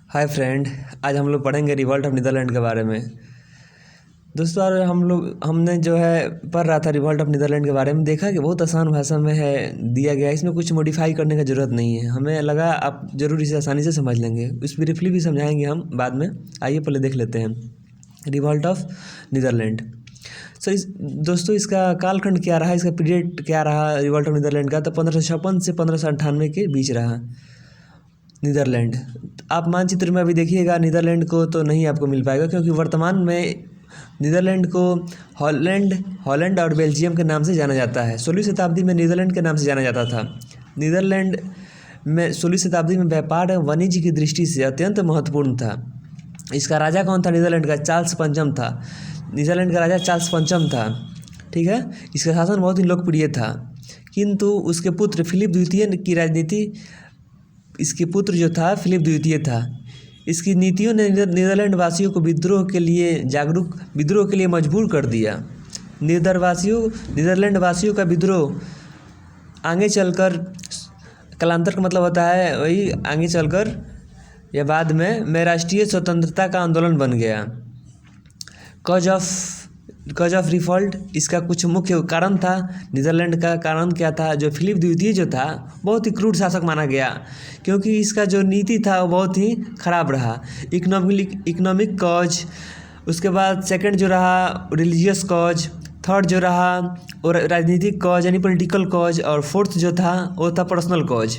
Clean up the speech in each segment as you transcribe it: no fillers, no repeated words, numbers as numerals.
Hi friend, आज हम लोग पढ़ेंगे रिवॉल्ट ऑफ नीदरलैंड के बारे में। दोस्तों यार हमने जो है पढ़ रहा था रिवॉल्ट ऑफ नीदरलैंड के बारे में, देखा कि बहुत आसान भाषा में है दिया गया है, इसमें कुछ मॉडिफाई करने का ज़रूरत नहीं है। हमें लगा आप ज़रूर इसे आसानी से समझ लेंगे, इस ब्रीफली भी समझाएंगे हम बाद में। आइए पहले देख लेते हैं रिवॉल्ट ऑफ नीदरलैंड। दोस्तों इसका कालखंड क्या रहा, इसका पीरियड क्या रहा रिवॉल्ट ऑफ नीदरलैंड का, तो 1556 से 1598 के बीच रहा नीदरलैंड। आप मानचित्र में अभी देखिएगा नीदरलैंड को तो नहीं आपको मिल पाएगा, क्योंकि वर्तमान में नीदरलैंड को हॉलैंड और बेल्जियम के नाम से जाना जाता है। 16वीं शताब्दी में नीदरलैंड के नाम से जाना जाता था। नीदरलैंड में 16वीं शताब्दी में व्यापार और वाणिज्य की दृष्टि से अत्यंत महत्वपूर्ण था। इसका राजा कौन था नीदरलैंड का? चार्ल्स पंचम था। नीदरलैंड का राजा चार्ल्स पंचम था, ठीक है। इसका शासन बहुत ही लोकप्रिय था, किंतु उसके पुत्र फिलिप द्वितीय की राजनीति, इसके पुत्र जो था फिलिप द्वितीय था। इसकी नीतियों ने नीदरलैंड वासियों को विद्रोह के लिए मजबूर कर दिया। नीदरलैंड वासियों का विद्रोह आगे चलकर, कालांतर का मतलब होता है वही आगे चलकर या बाद में राष्ट्रीय स्वतंत्रता का आंदोलन बन गया। कॉज ऑफ रिवॉल्ट, इसका कुछ मुख्य कारण था। नीदरलैंड का कारण क्या था? जो फिलिप द्वितीय जो था बहुत ही क्रूर शासक माना गया, क्योंकि इसका जो नीति था वो बहुत ही खराब रहा। इकोनॉमिक कॉज, उसके बाद सेकंड जो रहा रिलीजियस कॉज, थर्ड जो रहा और राजनीतिक कॉज यानी पॉलिटिकल कॉज, और फोर्थ जो था वो था पर्सनल कॉज।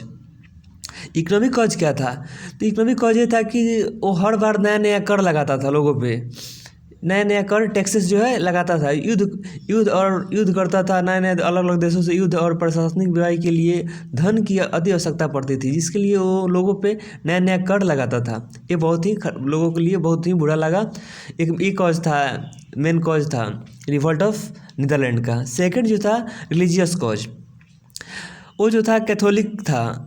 इकोनॉमिक कॉज क्या था? तो इकोनॉमिक कॉज ये था कि वो हर बार नया नया कर लगाता था लोगों पे, नया नया कर टैक्सेस जो है लगाता था। युद्ध करता था, नए नए अलग अलग देशों से युद्ध और प्रशासनिक व्यय के लिए धन की अति आवश्यकता पड़ती थी, जिसके लिए वो लोगों पे नया नया कर लगाता था। ये बहुत ही लोगों के लिए बहुत ही बुरा लगा। एक कॉज था, मेन कॉज था रिवॉल्ट ऑफ नीदरलैंड का। सेकंड जो था रिलीजियस कॉज, वो जो था कैथोलिक था।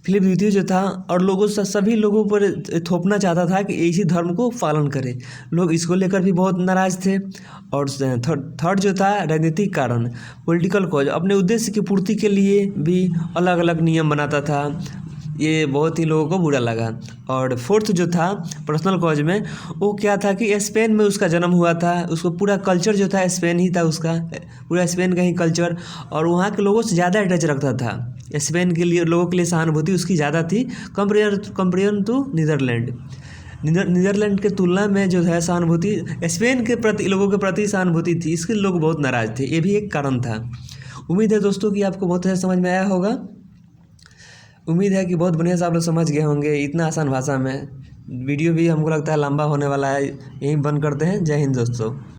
फिलिप द्वितीय जो था और सभी लोगों पर थोपना चाहता था कि इसी धर्म को पालन करें। लोग इसको लेकर भी बहुत नाराज थे। और थर्ड जो था राजनीतिक कारण, पॉलिटिकल कॉज, अपने उद्देश्य की पूर्ति के लिए भी अलग अलग नियम बनाता था। ये बहुत ही लोगों को बुरा लगा। और फोर्थ जो था पर्सनल कॉज में, वो क्या था कि स्पेन में उसका जन्म हुआ था। उसको पूरा कल्चर जो था स्पेन ही था, उसका पूरा स्पेन का ही कल्चर, और वहाँ के लोगों से ज़्यादा अटैच रखता था। स्पेन के लिए लोगों के लिए सहानुभूति उसकी ज़्यादा थी कंपेयर टू नीदरलैंड। नीदरलैंड के तुलना में जो है सहानुभूति स्पेन के प्रति, लोगों के प्रति सहानुभूति थी, इसके लोग बहुत नाराज थे। ये भी एक कारण था। उम्मीद है दोस्तों कि आपको बहुत अच्छा समझ में आया होगा। उम्मीद है कि बहुत बढ़िया से आप लोग समझ गए होंगे इतना आसान भाषा में। वीडियो भी हमको लगता है लंबा होने वाला है, यहीं बंद करते हैं। जय हिंद दोस्तों।